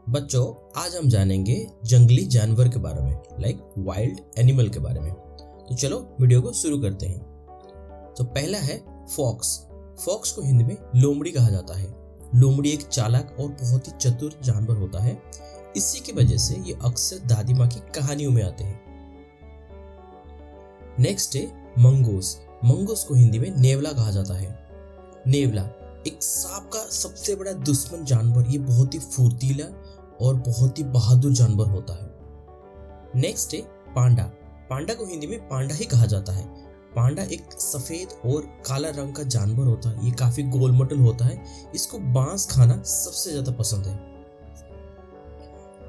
बच्चों, आज हम जानेंगे जंगली जानवर के बारे में, लाइक वाइल्ड एनिमल के बारे में। तो चलो वीडियो को शुरू करते हैं। तो पहला है फॉक्स। फॉक्स को हिंदी में लोमड़ी कहा जाता है। लोमड़ी एक चालाक और बहुत ही चतुर जानवर होता है। इसी की वजह से ये अक्सर दादी माँ की कहानियों में आते हैं। नेक्स्ट है मंगूस। मंगूस को हिंदी में नेवला कहा जाता है। नेवला एक सांप का सबसे बड़ा दुश्मन जानवर। ये बहुत ही फुर्तीला और बहुत ही बहादुर जानवर होता है। नेक्स्ट है पांडा। पांडा को हिंदी में पांडा ही कहा जाता है। पांडा एक सफेद और काला रंग का जानवर होता है। ये काफी गोलमटल होता है। इसको बांस खाना सबसे ज्यादा पसंद है।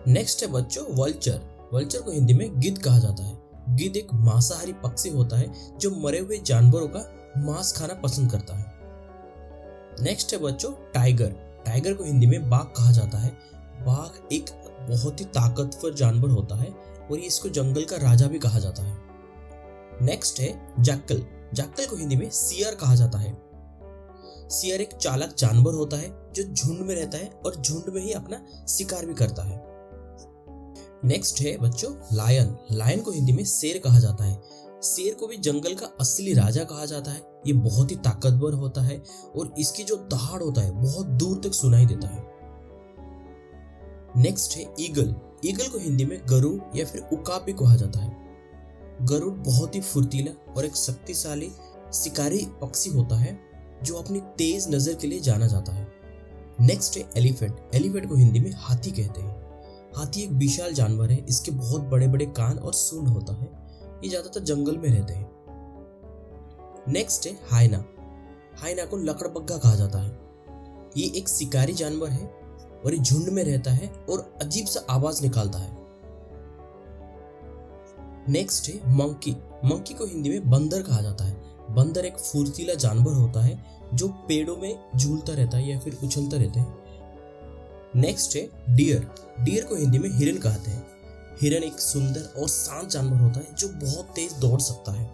नेक्स्ट है बच्चों वल्चर। वल्चर को हिंदी में गिद्ध कहा जाता है। गिद्ध एक मांसाहारी पक्षी होता है जो मरे हुए जानवरों का मांस खाना पसंद करता है। नेक्स्ट है बच्चों टाइगर। टाइगर को हिंदी में बाघ कहा जाता है। बाघ एक बहुत ही ताकतवर जानवर होता है और इसको जंगल का राजा भी कहा जाता है। नेक्स्ट है जैकल। जैकल को हिंदी में सियार कहा जाता है। सियार एक चालाक जानवर होता है जो झुंड में रहता है और झुंड में ही अपना शिकार भी करता है। नेक्स्ट है बच्चों लायन। लायन को हिंदी में शेर कहा जाता है। शेर को भी जंगल का असली राजा कहा जाता है। ये बहुत ही ताकतवर होता है और इसकी जो दहाड़ होता है बहुत दूर तक सुनाई देता है। नेक्स्ट है ईगल। ईगल को हिंदी में गरुड़ या फिर उकाब भी कहा जाता है। गरुड़ बहुत ही फुर्तीला और एक शक्तिशाली शिकारी पक्षी होता है जो अपनी तेज नजर के लिए जाना जाता है। नेक्स्ट है एलिफेंट। एलिफेंट को हिंदी में हाथी कहते हैं। हाथी एक विशाल जानवर है। इसके बहुत बड़े बड़े कान और सूंड होता है। ये ज्यादातर जंगल में रहते हैं। नेक्स्ट है हाइना। हाइना को लकड़बग्गा कहा जाता है। ये एक शिकारी जानवर है और ये झुंड में रहता है और अजीब सा आवाज निकालता है। नेक्स्ट है मंकी। मंकी को हिंदी में बंदर कहा जाता है। बंदर एक फुर्तीला जानवर होता है जो पेड़ों में झूलता रहता है या फिर उछलता रहता है। नेक्स्ट है डियर। डियर को हिंदी में हिरन कहते हैं। हिरन एक सुंदर और शांत जानवर होता है जो बहुत तेज दौड़ सकता है।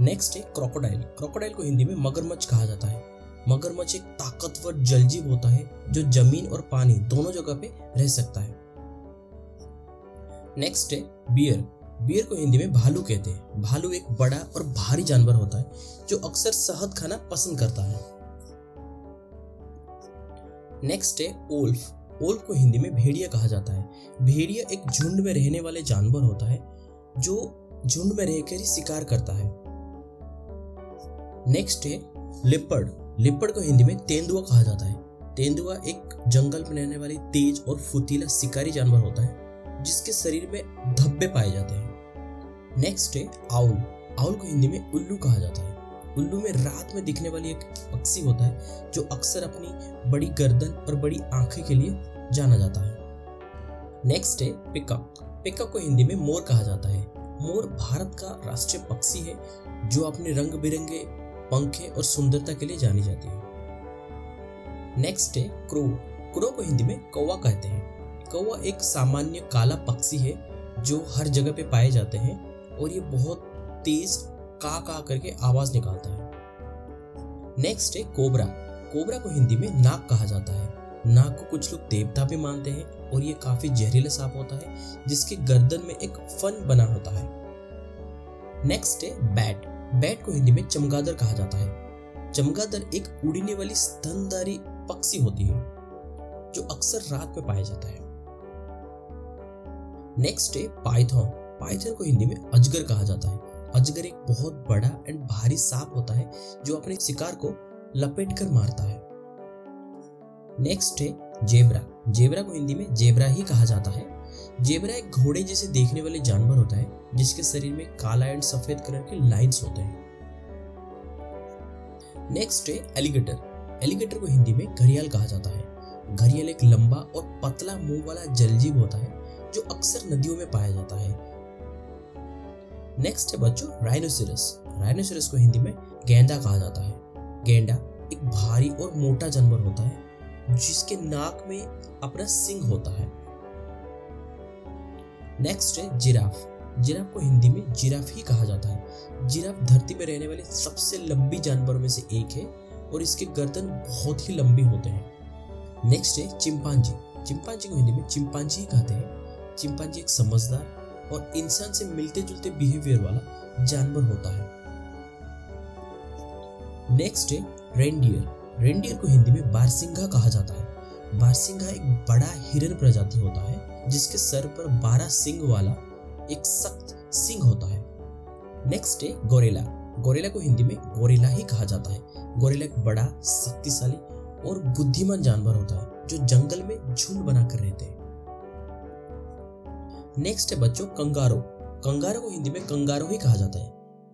नेक्स्ट है क्रोकोडाइल। क्रोकोडाइल को हिंदी में मगरमच्छ कहा जाता है। मगरमच्छ एक ताकतवर जलजीव होता है जो जमीन और पानी दोनों जगह पे रह सकता है। नेक्स्ट है बियर। बियर को हिंदी में भालू कहते हैं। भालू एक बड़ा और भारी जानवर होता है जो अक्सर शहद खाना पसंद करता है। नेक्स्ट है ओल्फ। ओल्फ को हिंदी में भेड़िया कहा जाता है। भेड़िया एक झुंड में रहने वाले जानवर होता है जो झुंड में रहकर ही शिकार करता है। नेक्स्ट है लिपर्ड। लिपर्ड को हिंदी में तेंदुआ कहा जाता है। तेंदुआ एक जंगल में रहने वाली तेज और फुर्तीला शिकारी जानवर होता है जिसके शरीर में धब्बे पाए जाते हैं। नेक्स्ट है आउल। आउल को हिंदी में उल्लू कहा जाता है। उल्लू में रात में दिखने वाली एक पक्षी होता है जो अक्सर अपनी बड़ी गर्दन और बड़ी आंखें के लिए जाना जाता है। नेक्स्ट है पिकअप। पिकअप को हिंदी में मोर कहा जाता है। मोर भारत का राष्ट्रीय पक्षी है जो अपने रंग बिरंगे पंखे और सुंदरता के लिए जानी जाती है। नेक्स्ट है क्रो। क्रो को हिंदी में कौवा कहते हैं। कौवा एक सामान्य काला पक्षी है जो हर जगह पे पाए जाते हैं और ये बहुत तेज का करके आवाज निकालता है। नेक्स्ट है कोबरा। कोबरा को हिंदी में नाग कहा जाता है। नाग को कुछ लोग देवता भी मानते हैं और ये काफी जहरीला सांप होता है जिसके गर्दन में एक फन बना होता है। नेक्स्ट है बैट। बैट को हिंदी में चमगादड़ कहा जाता है। चमगादड़ एक उड़ने वाली स्तनधारी पक्षी होती है जो अक्सर रात में पाया जाता है। नेक्स्ट है पाइथन। पाइथन को हिंदी में अजगर कहा जाता है। अजगर एक बहुत बड़ा एंड भारी सांप होता है जो अपने शिकार को लपेटकर मारता है। नेक्स्ट है जेब्रा। जेब्रा को हिंदी में जेब्रा ही कहा जाता है। जेब्रा एक घोड़े जैसे देखने वाले जानवर होता है जिसके शरीर में काला एंड सफेद कलर के लाइंस होते हैं। नेक्स्ट है एलिगेटर। एलिगेटर को हिंदी में घड़ियाल कहा जाता है। घड़ियाल एक लंबा और पतला मुंह वाला जलजीव होता है जो अक्सर नदियों में पाया जाता है। नेक्स्ट है बच्चों राइनोसेरस। राइनोसेरस को हिंदी में गेंडा कहा जाता है। गेंडा एक भारी और मोटा जानवर होता है जिसके नाक में अपना सिंग होता है। नेक्स्ट है जिराफ। जिराफ को हिंदी में जिराफ ही कहा जाता है। जिराफ धरती में रहने वाले सबसे लंबी जानवरों में से एक है और इसके गर्दन बहुत ही लंबी होते हैं। नेक्स्ट है चिंपांजी। चिंपांजी को हिंदी में चिंपांजी कहते हैं। चिंपांजी एक समझदार और इंसान से मिलते जुलते बिहेवियर वाला जानवर होता है। नेक्स्ट है रेनडियर। रेनडियर को हिंदी में बारसिंघा कहा जाता है। बारसिंघा एक बड़ा हिरन प्रजाति होता है जिसके सर पर 12 सींग वाला एक सख्त सींग होता है। नेक्स्ट है गोरिल्ला। गोरिल्ला को हिंदी में गोरिल्ला ही कहा जाता है। गोरिल्ला एक बड़ा, शक्तिशाली और बुद्धिमान जानवर होता है जो जंगल में झुंड बनाकर रहते हैं। नेक्स्ट है बच्चों कंगारो। कंगारो को हिंदी में कंगारो ही कहा जाता है।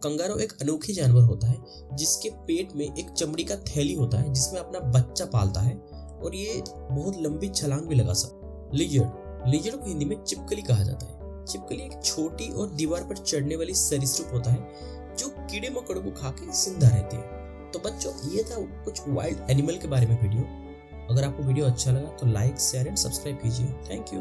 कंगारो एक अनोखी जानवर होता है जिसके पेट में एक चमड़ी का थैली होता है जिसमें अपना बच्चा पालता है और ये बहुत लंबी छलांग भी लगा सकता है। लिजर्ड। लिजर्ड को हिंदी में चिपकली कहा जाता है। छिपकली एक छोटी और दीवार पर चढ़ने वाली सरीसृप होता है जो कीड़े मकोड़ों को खा के जिंदा रहती है। तो बच्चों ये था कुछ वाइल्ड एनिमल के बारे में वीडियो। अगर आपको वीडियो अच्छा लगा तो लाइक, शेयर एंड सब्सक्राइब कीजिए। Thank you.